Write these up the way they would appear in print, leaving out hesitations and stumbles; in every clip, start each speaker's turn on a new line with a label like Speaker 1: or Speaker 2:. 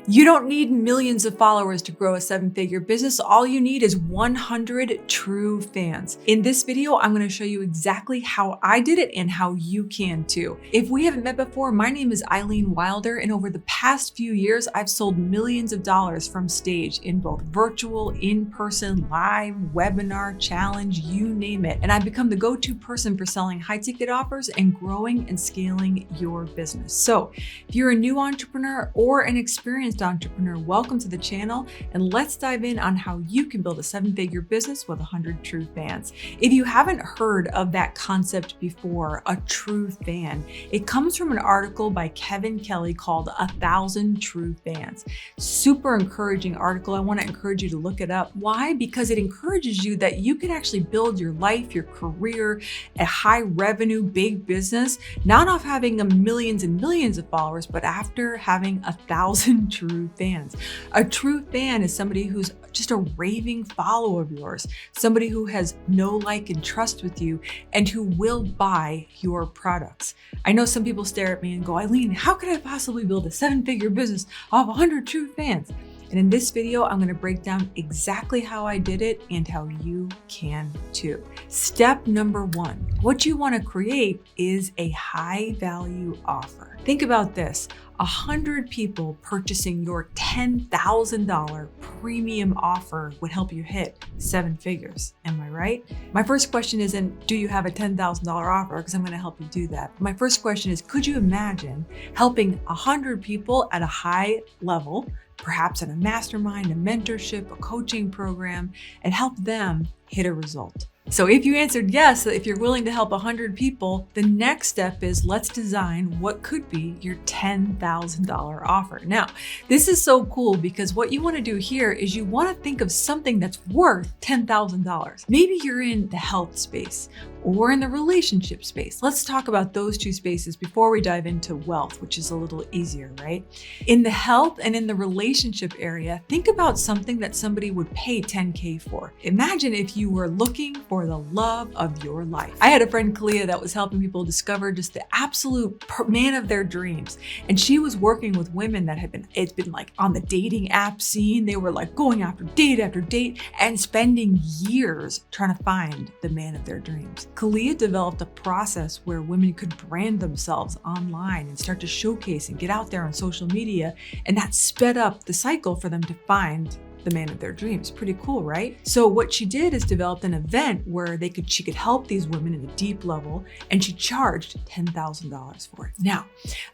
Speaker 1: You don't need millions of followers to grow a seven-figure business. All you need is 100 true fans. In this video, I'm going to show you exactly how I did it and how you can too. If we haven't met before, my name is Eileen Wilder, and over the past few years, I've sold millions of dollars from stage in both virtual, in-person, live, webinar, challenge, you name it. And I've become the go-to person for selling high-ticket offers and growing and scaling your business. So if you're a new entrepreneur or an experienced entrepreneur, welcome to the channel, and let's dive in on how you can build a seven-figure business with 100 true fans. If you haven't heard of that concept before, a true fan, it comes from an article by Kevin Kelly called 1,000 True Fans. Super encouraging article. I want to encourage you to look it up. Why? Because it encourages you that you can actually build your life, your career, a high revenue, big business, not off having millions and millions of followers, but after having 1,000 true fans. A true fan is somebody who's just a raving follower of yours, somebody who has no like and trust with you and who will buy your products. I know some people stare at me and go, Eileen, how could I possibly build a seven-figure business off 100 true fans? And in this video, I'm going to break down exactly how I did it and how you can too. Step number one, what you want to create is a high value offer. Think about this. 100 people purchasing your $10,000 premium offer would help you hit seven figures. Am I right? My first question isn't, do you have a $10,000 offer? Because I'm going to help you do that. My first question is, could you imagine helping 100 people at a high level, perhaps in a mastermind, a mentorship, a coaching program, and help them hit a result? So if you answered yes, if you're willing to help 100 people, the next step is let's design what could be your $10,000 offer. Now, this is so cool because what you want to do here is you want to think of something that's worth $10,000. Maybe you're in the health space or in the relationship space. Let's talk about those two spaces before we dive into wealth, which is a little easier, right? In the health and in the relationship area, think about something that somebody would pay 10K for. Imagine if you were looking for the love of your life. I had a friend, Kalia, that was helping people discover just the absolute man of their dreams. And she was working with women that it's been like on the dating app scene. They were like going after date and spending years trying to find the man of their dreams. Kalia developed a process where women could brand themselves online and start to showcase and get out there on social media. And that sped up the cycle for them to find the man of their dreams. Pretty cool, right? So what she did is developed an event where she could help these women at a deep level, and she charged $10,000 for it. Now,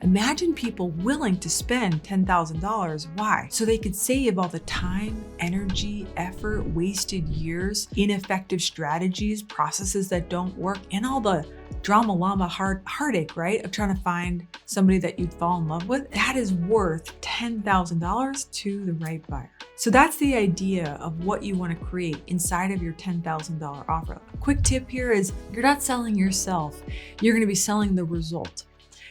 Speaker 1: imagine people willing to spend $10,000. Why? So they could save all the time, energy, effort, wasted years, ineffective strategies, processes that don't work, and all the drama llama heartache, right? Of trying to find somebody that you'd fall in love with. That is worth $10,000 to the right buyer. So that's the idea of what you want to create inside of your $10,000 offer. A quick tip here is you're not selling yourself. You're going to be selling the result.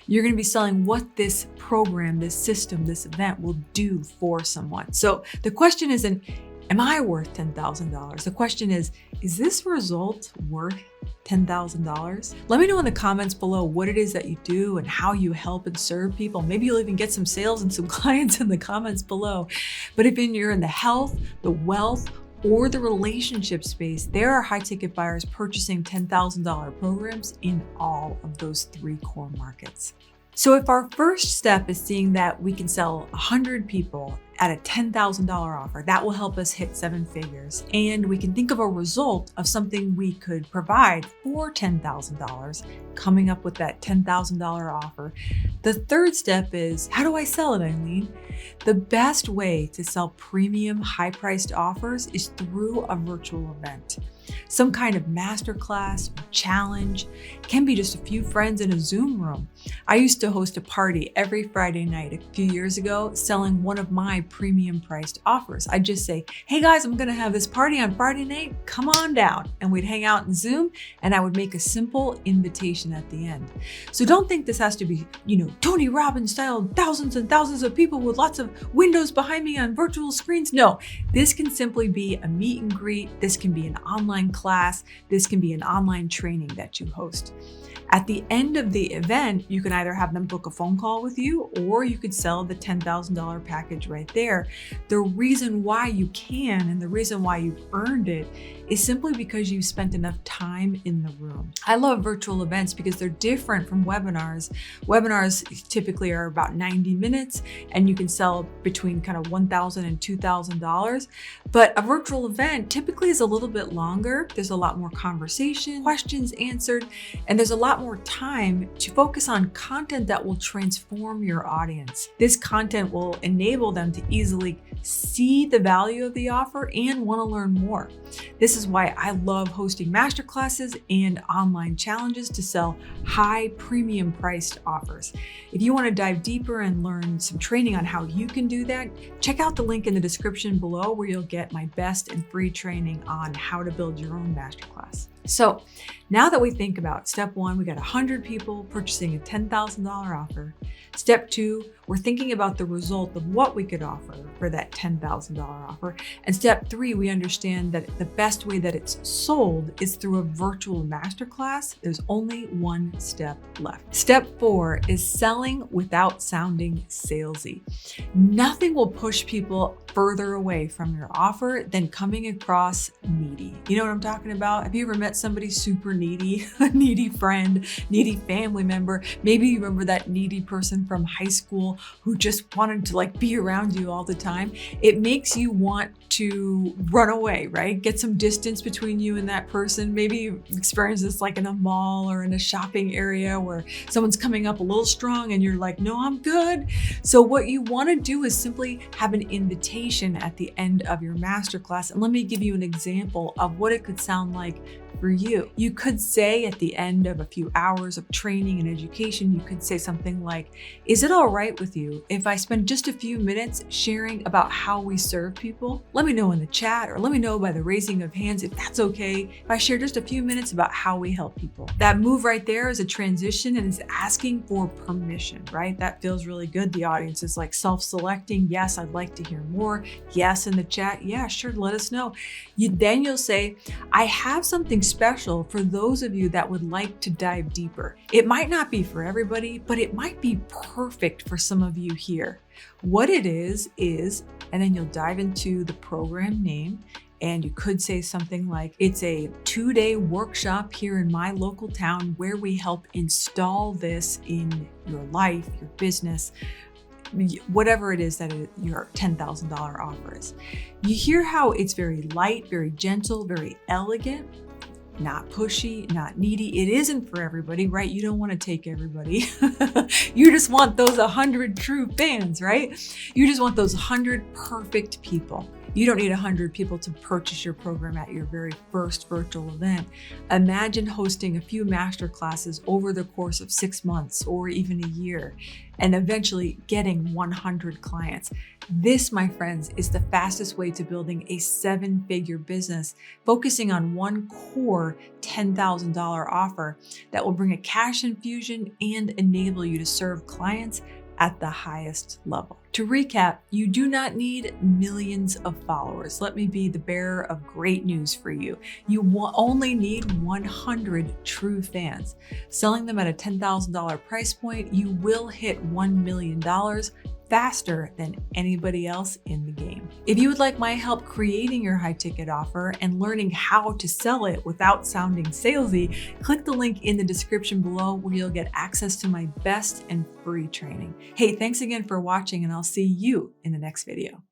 Speaker 1: You're going to be selling what this program, this system, this event will do for someone. So the question isn't, am I worth $10,000? The question is this result worth $10,000? Let me know in the comments below what it is that you do and how you help and serve people. Maybe you'll even get some sales and some clients in the comments below. But if you're in the health, the wealth, or the relationship space, there are high ticket buyers purchasing $10,000 programs in all of those three core markets. So if our first step is seeing that we can sell 100 people at a $10,000 offer, that will help us hit seven figures. And we can think of a result of something we could provide for $10,000, coming up with that $10,000 offer. The third step is, how do I sell it, Eileen? The best way to sell premium, high-priced offers is through a virtual event. Some kind of masterclass or challenge. Can be just a few friends in a Zoom room. I used to host a party every Friday night a few years ago, selling one of my premium priced offers. I'd just say, hey guys, I'm going to have this party on Friday night. Come on down. And we'd hang out in Zoom, and I would make a simple invitation at the end. So don't think this has to be, Tony Robbins style, thousands and thousands of people with lots of windows behind me on virtual screens. No, this can simply be a meet and greet. This can be an online class. This can be an online training that you host. At the end of the event, you can either have them book a phone call with you, or you could sell the $10,000 package right there. The reason why you can, and the reason why you've earned it, is simply because you spent enough time in the room. I love virtual events because they're different from webinars. Webinars typically are about 90 minutes and you can sell between kind of $1,000 and $2,000. But a virtual event typically is a little bit longer. There's a lot more conversation, questions answered, and there's a lot more time to focus on content that will transform your audience. This content will enable them to easily see the value of the offer and want to learn more. This is why I love hosting masterclasses and online challenges to sell high premium priced offers. If you want to dive deeper and learn some training on how you can do that, check out the link in the description below where you'll get my best and free training on how to build your own masterclass. So now that we think about step one, we got 100 people purchasing a $10,000 offer. Step two, we're thinking about the result of what we could offer for that $10,000 offer. And step three, we understand that the best way that it's sold is through a virtual masterclass. There's only one step left. Step four is selling without sounding salesy. Nothing will push people further away from your offer than coming across needy. You know what I'm talking about? Have you ever met somebody super needy, a needy friend, needy family member? Maybe you remember that needy person from high school who just wanted to be around you all the time. It makes you want to run away, right? Get some distance between you and that person. Maybe you experience this in a mall or in a shopping area where someone's coming up a little strong and you're like, no, I'm good. So what you want to do is simply have an invitation at the end of your masterclass. And let me give you an example of what it could sound like for you. You could say at the end of a few hours of training and education, you could say something like, is it all right with you if I spend just a few minutes sharing about how we serve people? Let me know in the chat, or let me know by the raising of hands if that's okay if I share just a few minutes about how we help people. That move right there is a transition and is asking for permission, right? That feels really good. The audience is self-selecting. Yes, I'd like to hear more. Yes, in the chat. Yeah, sure. Let us know. Then you'll say, I have something special for those of you that would like to dive deeper. It might not be for everybody, but it might be perfect for some of you here. What it is, and then you'll dive into the program name. And you could say something like, it's a 2-day workshop here in my local town where we help install this in your life, your business, whatever it is that your $10,000 offer is. You hear how it's very light, very gentle, very elegant, not pushy, not needy. It isn't for everybody, right? You don't want to take everybody. You just want those 100 true fans, right? You just want those 100 perfect people. You don't need 100 people to purchase your program at your very first virtual event. Imagine hosting a few master classes over the course of 6 months or even a year, and eventually getting 100 clients. This, my friends, is the fastest way to building a 7-figure business, focusing on one core $10,000 offer that will bring a cash infusion and enable you to serve clients at the highest level. To recap, you do not need millions of followers. Let me be the bearer of great news for you. You only need 100 true fans. Selling them at a $10,000 price point, you will hit $1 million faster than anybody else in the game. If you would like my help creating your high ticket offer and learning how to sell it without sounding salesy, click the link in the description below where you'll get access to my best and free training. Hey, thanks again for watching, and I'll see you in the next video.